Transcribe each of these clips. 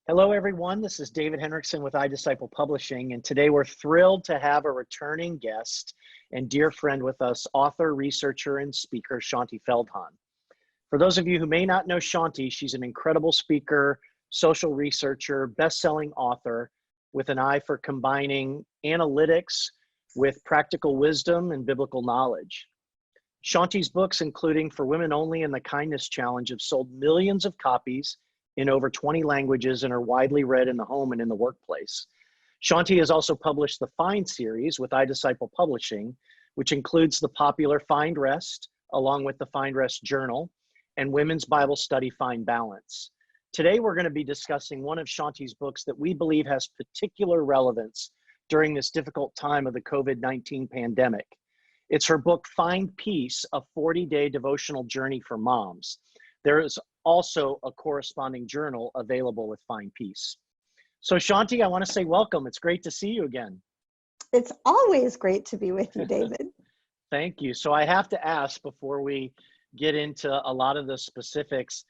Hello, everyone. This is David Henriksen with iDisciple Publishing, and today we're thrilled to have a returning guest and dear friend with us, author, researcher, and speaker, Shaunti Feldhahn. For those of you who may not know Shaunti, she's an incredible speaker, social researcher, best-selling author with an eye for combining analytics with practical wisdom and biblical knowledge. Shaunti's books, including For Women Only and The Kindness Challenge, have sold millions of copies in over 20 languages and are widely read in the home and in the workplace. Shaunti has also published the Find series with iDisciple Publishing, which includes the popular Find Rest, along with the Find Rest Journal, and Women's Bible Study Find Balance. Today, we're going to be discussing one of Shaunti's books that we believe has particular relevance during this difficult time of the COVID-19 pandemic. It's her book, Find Peace, a 40-day devotional journey for moms. There is also a corresponding journal available with Find Peace. So Shaunti, I want to say welcome. It's great to see you again. It's always great to be with you, David. Thank you. So I have to ask before we get into a lot of the specifics,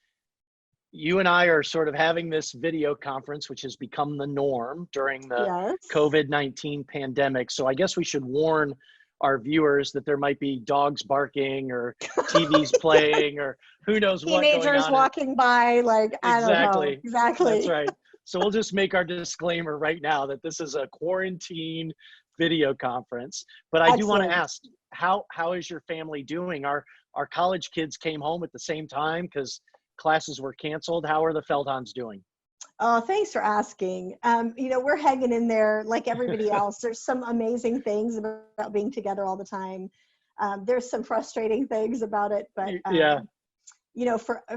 you and I are sort of having this video conference, which has become the norm during the COVID-19 pandemic. So I guess we should warn our viewers that there might be dogs barking or TVs playing or who knows what going on. Teenagers walking by, like, I don't know. Exactly. That's right. So we'll just make our disclaimer right now that this is a quarantine video conference. But I do want to ask, how is your family doing? Our college kids came home at the same time because classes were canceled. How are the Feldhahns doing? Oh, thanks for asking. We're hanging in there like everybody else. There's some amazing things about being together all the time. There's some frustrating things about it, but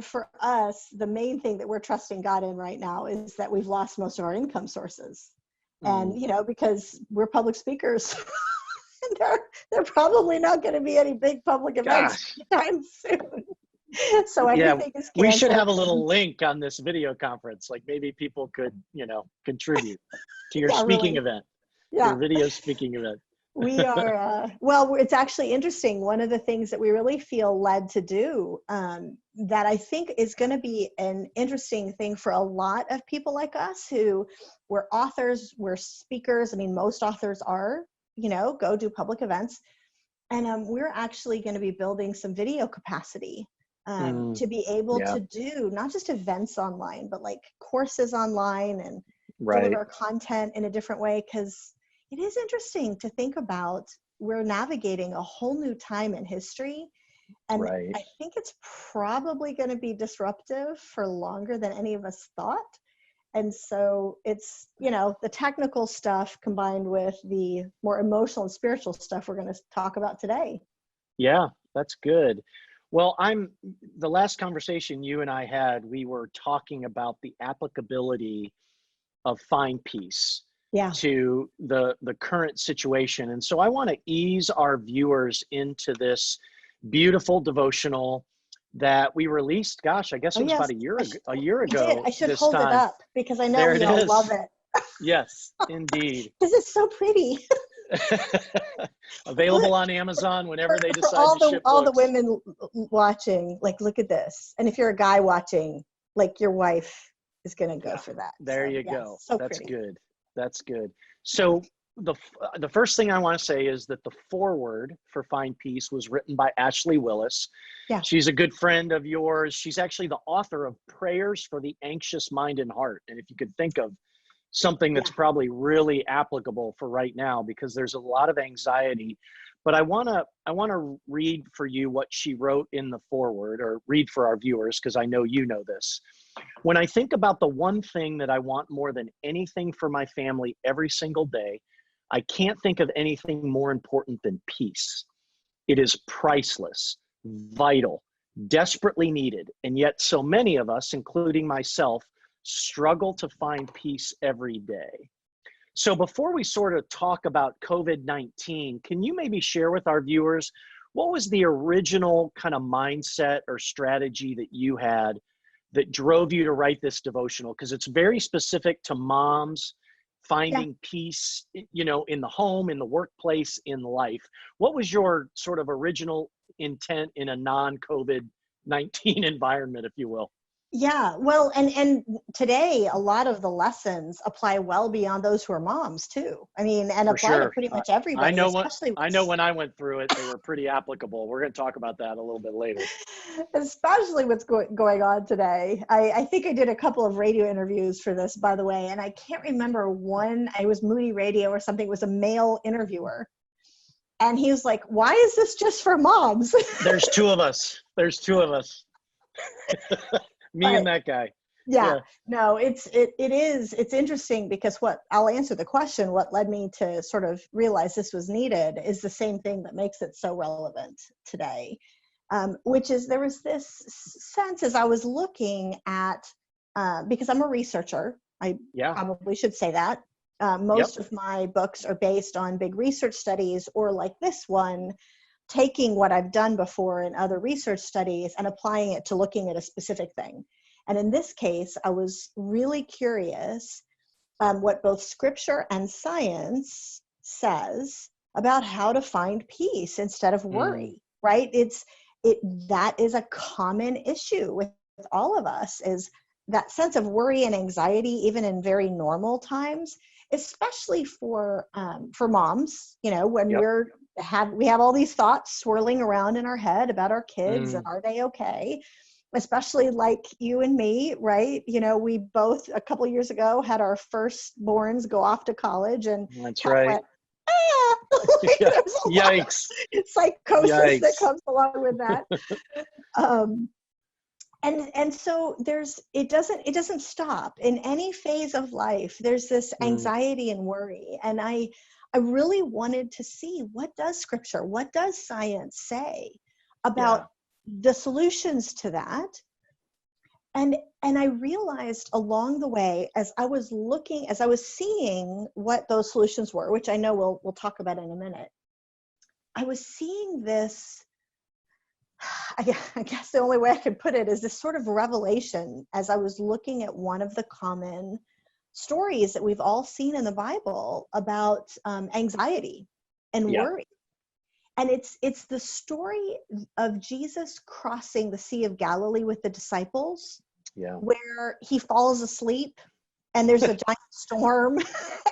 for us, the main thing that we're trusting God in right now is that we've lost most of our income sources. And, because we're public speakers, they're probably not going to be any big public events anytime soon. So everything is canceled. We should have a little link on this video conference. Like maybe people could, contribute to your speaking event, your video speaking event. We are, it's actually interesting. One of the things that we really feel led to do that I think is going to be an interesting thing for a lot of people like us who we're authors, we're speakers. I mean, most authors are, go do public events. And we're actually going to be building some video capacity to be able to do not just events online, but like courses online and deliver content in a different way. Because it is interesting to think about, we're navigating a whole new time in history. And I think it's probably going to be disruptive for longer than any of us thought. And so it's, the technical stuff combined with the more emotional and spiritual stuff we're going to talk about today. Yeah, that's good. Well, the last conversation you and I had, we were talking about the applicability of Find Peace to the current situation. And so I want to ease our viewers into this beautiful devotional that we released. Gosh, I guess it was about a year ago. I should hold it up because I know we all love it. Yes, indeed. Because it's so pretty. Available on Amazon whenever they decide to ship all books. The women watching, like, look at this. And if you're a guy watching, like, your wife is going to go for that. There you go. So that's pretty. Good. That's good. So the first thing I want to say is that the foreword for Find Peace was written by Ashley Willis. Yeah. She's a good friend of yours. She's actually the author of Prayers for the Anxious Mind and Heart. And if you could think of something that's probably really applicable for right now, because there's a lot of anxiety. But I want to read for you what she wrote in the foreword, or read for our viewers, because I know you know this. When I think about the one thing that I want more than anything for my family every single day, I can't think of anything more important than peace. It is priceless, vital, desperately needed, and yet so many of us, including myself, struggle to find peace every day. So before we sort of talk about COVID-19, can you maybe share with our viewers, what was the original kind of mindset or strategy that you had that drove you to write this devotional? Because it's very specific to moms finding peace, in the home, in the workplace, in life. What was your sort of original intent in a non-COVID-19 environment, if you will? Yeah, well, and today a lot of the lessons apply well beyond those who are moms too. I mean, and For apply to sure. pretty much I everybody, know what especially I know when I went through it, they were pretty applicable. We're going to talk about that a little bit later. especially what's going on today. I think I did a couple of radio interviews for this, by the way, and I can't remember one. I was Moody Radio or something. It was a male interviewer, and he was like, "Why is this just for moms?" There's two of us. There's two of us. Me But and that guy. yeah, Yeah. no, it's interesting because what I'll answer the question, what led me to sort of realize this was needed is the same thing that makes it so relevant today, which is there was this sense as I was looking at, because I'm a researcher, I Yeah. probably should say that. Yep. Most of my books are based on big research studies, or like this one, taking what I've done before in other research studies and applying it to looking at a specific thing. And in this case, I was really curious what both scripture and science says about how to find peace instead of Mm, worry, right? That is a common issue with all of us, is that sense of worry and anxiety, even in very normal times, especially for moms, when yep. we have all these thoughts swirling around in our head about our kids and Mm, are they okay, especially like you and me, right? We both a couple of years ago had our firstborns go off to college and that's kind of right. went, like Yeah. there's a lot of Yikes. psychosis that Yikes. comes along with that. Um, and so it doesn't stop in any phase of life. There's this Mm, anxiety and worry, and I really wanted to see, what does science say about yeah. the solutions to that. And I realized along the way, as I was seeing what those solutions were, which I know we'll talk about in a minute, I was seeing this, I guess the only way I could put it is this sort of revelation as I was looking at one of the common stories that we've all seen in the Bible about anxiety and Yeah. worry. And it's the story of Jesus crossing the Sea of Galilee with the disciples, Yeah. where he falls asleep and there's a giant storm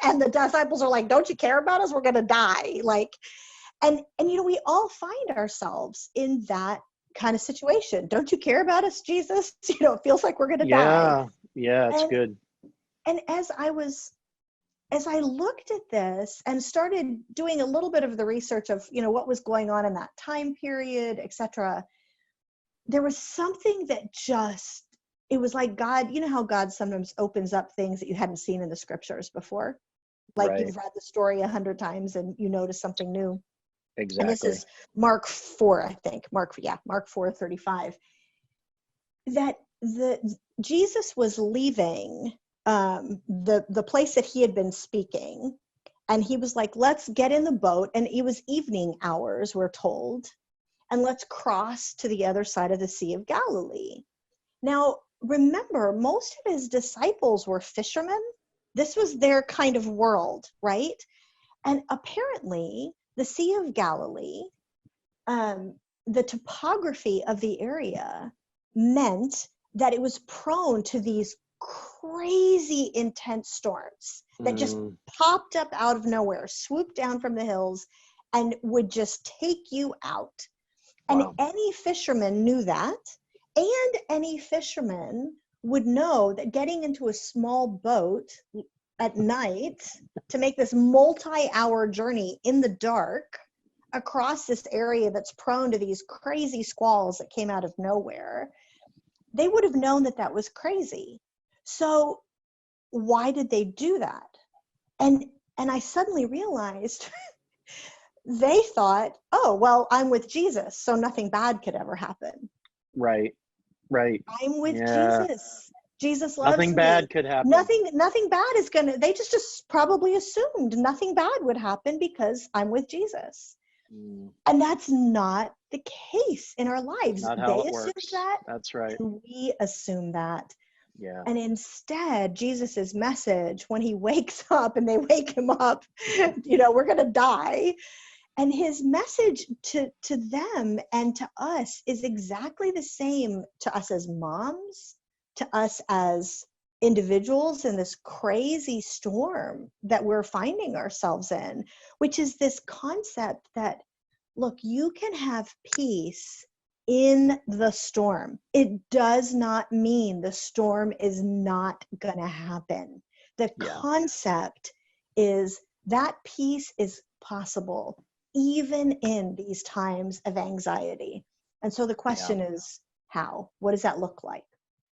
and the disciples are like, "Don't you care about us? We're going to die." Like, and we all find ourselves in that kind of situation. "Don't you care about us, Jesus?" It feels like we're going to die. Yeah. Yeah. It's And good. and as I looked at this and started doing a little bit of the research of, what was going on in that time period, etc., there was something that it was like God, how God sometimes opens up things that you hadn't seen in the scriptures before. Like Right. you've read the story 100 times and you notice something new. And this Exactly. is Mark 4, I think. Mark 4:35. That Jesus was leaving the place that he had been speaking, and he was like, "Let's get in the boat." And it was evening hours, we're told, "and let's cross to the other side of the Sea of Galilee." Now, remember, most of his disciples were fishermen. This was their kind of world, right? And apparently, the Sea of Galilee, the topography of the area meant that it was prone to these crazy intense storms that just Mm, popped up out of nowhere, swooped down from the hills, and would just take you out. And wow. any fisherman knew that. And any fisherman would know that getting into a small boat at night to make this multi-hour journey in the dark across this area that's prone to these crazy squalls that came out of nowhere, they would have known that that was crazy. So why did they do that? And I suddenly realized they thought, "Oh, well, I'm with Jesus, so nothing bad could ever happen. Right. Right. I'm with Yeah. Jesus. Jesus loves Nothing me. bad could happen. Nothing bad is gonna," they just probably assumed nothing bad would happen because I'm with Jesus. Mm, And that's not the case in our lives. not how They it assumed works. that, That's right. and we assume that. Yeah. And instead, Jesus's message, when he wakes up and they wake him up, "We're going to die." And his message to them and to us is exactly the same to us as moms, to us as individuals in this crazy storm that we're finding ourselves in, which is this concept that, look, you can have peace in the storm. It does not mean the storm is not going to happen. The concept is that peace is possible even in these times of anxiety. And so the question is, how? What does that look like?